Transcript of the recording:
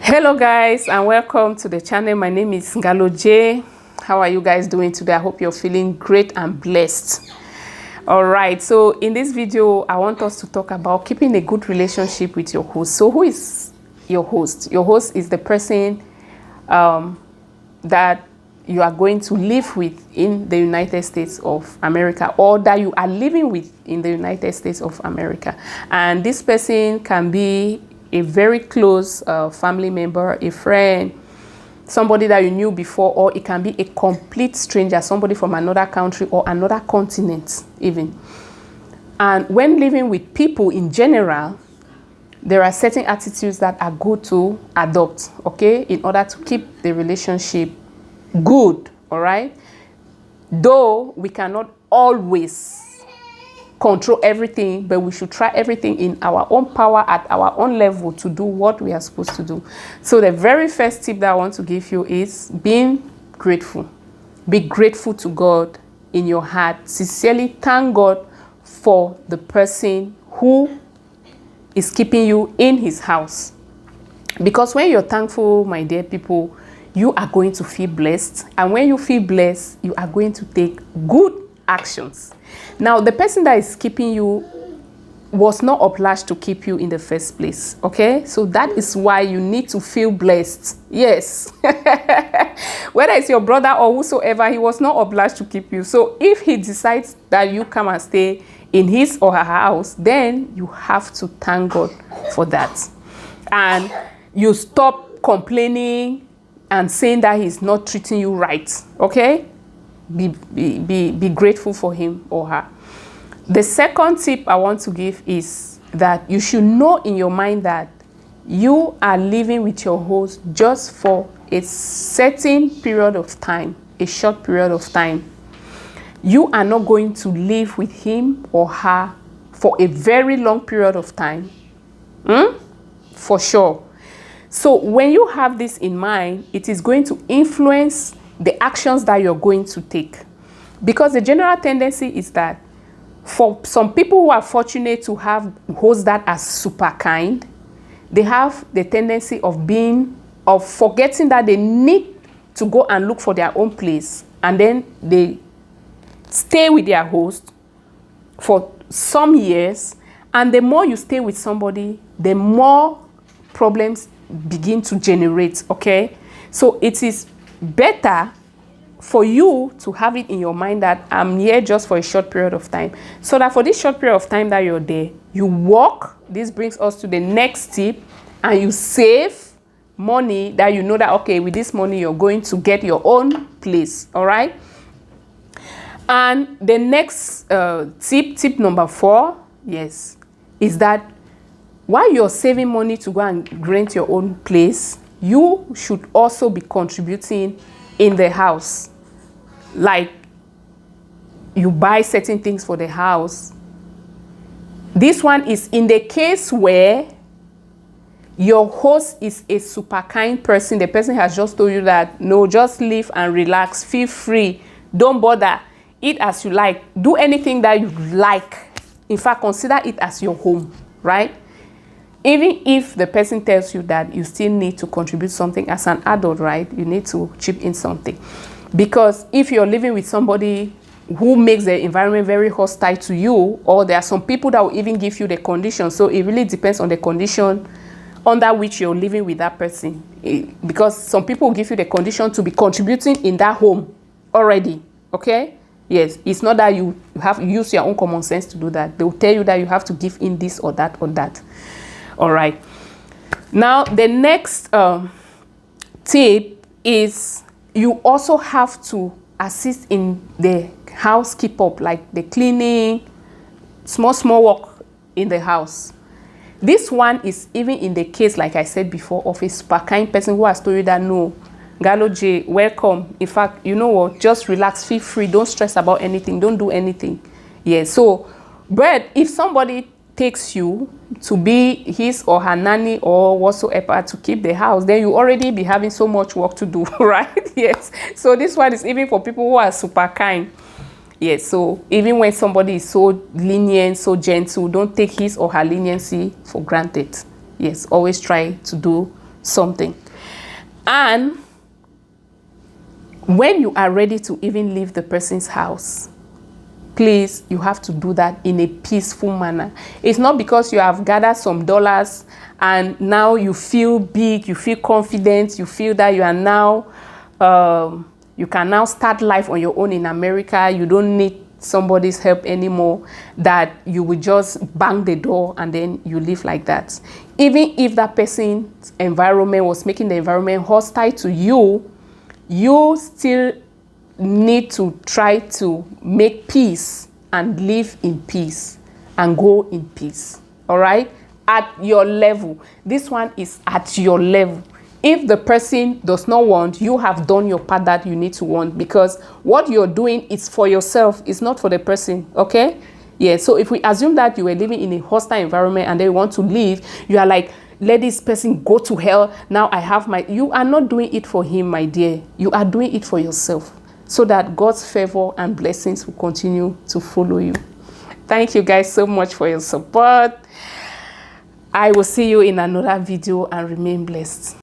Hello guys, and welcome to the channel. My name is Ngalo J. How are you guys doing today? I hope you're feeling great and blessed. All right, so in this video I want us to talk about keeping a good relationship with your host. So who is your host? Your host is the person that you are going to live with in the United States of America, or that you are living with in the United States of America. And this person can be a very close family member, a friend, somebody that you knew before, or it can be a complete stranger, somebody from another country or another continent even. And when living with people in general, there are certain attitudes that are good to adopt, okay, in order to keep the relationship good, all right? Though we cannot always control everything, but we should try everything in our own power, at our own level, to do what we are supposed to do. So the very first tip that I want to give you is being grateful. Be grateful to God in your heart. Sincerely thank God for the person who is keeping you in his house. Because when you're thankful, my dear people, you are going to feel blessed. And when you feel blessed, you are going to take good actions. Now, the person that is keeping you was not obliged to keep you in the first place, okay? So that is why you need to feel blessed. Yes. Whether it's your brother or whosoever, he was not obliged to keep you. So if he decides that you come and stay in his or her house, then you have to thank God for that. And you stop complaining and saying that he's not treating you right, okay? Be grateful for him or her. The second tip I want to give is that you should know in your mind that you are living with your host just for a certain period of time, a short period of time. You are not going to live with him or her for a very long period of time. For sure. So when you have this in mind, it is going to influence the actions that you're going to take. Because the general tendency is that for some people who are fortunate to have hosts that are super kind, they have the tendency of forgetting that they need to go and look for their own place, and then they stay with their host for some years. And the more you stay with somebody, the more problems begin to generate, okay? So it is better for you to have it in your mind that I'm here just for a short period of time, so that for this short period of time that you're there, you work. This brings us to the next tip, and you save money that you know that, okay, with this money you're going to get your own place, all right? And the next tip number 4, yes, is that while you're saving money to go and rent your own place, you should also be contributing in the house. Like, you buy certain things for the house. This one is in the case where your host is a super kind person. The person has just told you that, no, just live and relax, feel free, don't bother, eat as you like, do anything that you like. In fact, consider it as your home, right? Even if the person tells you that you still need to contribute something as an adult, right? You need to chip in something. Because if you're living with somebody who makes the environment very hostile to you, or there are some people that will even give you the condition. So it really depends on the condition under which you're living with that person. Because some people will give you the condition to be contributing in that home already, okay? Yes, it's not that you have to use your own common sense to do that. They will tell you that you have to give in this or that or that. All right. Now, the next tip is you also have to assist in the house keep up, like the cleaning, small work in the house. This one is even in the case, like I said before, of a super kind person who has told you that, no, Ngalo J, welcome. In fact, you know what? Just relax, feel free. Don't stress about anything. Don't do anything. Yeah. So, but if somebody takes you to be his or her nanny or whatsoever to keep the house, then you already be having so much work to do, right? Yes. So this one is even for people who are super kind. Yes. So even when somebody is so lenient, so gentle, don't take his or her leniency for granted. Yes. Always try to do something. And when you are ready to even leave the person's house, please, you have to do that in a peaceful manner. It's not because you have gathered some dollars and now you feel big, you feel confident, you feel that you are now, you can now start life on your own in America. You don't need somebody's help anymore, that you will just bang the door and then you live like that. Even if that person's environment was making the environment hostile to you, you still need to try to make peace and live in peace and go in peace. All right, at your level. This one is at your level. If the person does not want, you have done your part that you need to want, because what you're doing is for yourself, it's not for the person. Okay, yeah. So if we assume that you were living in a hostile environment and they want to leave, you are like, let this person go to hell. Now I have my, you are not doing it for him, my dear. You are doing it for yourself, so that God's favor and blessings will continue to follow you. Thank you guys so much for your support. I will see you in another video, and remain blessed.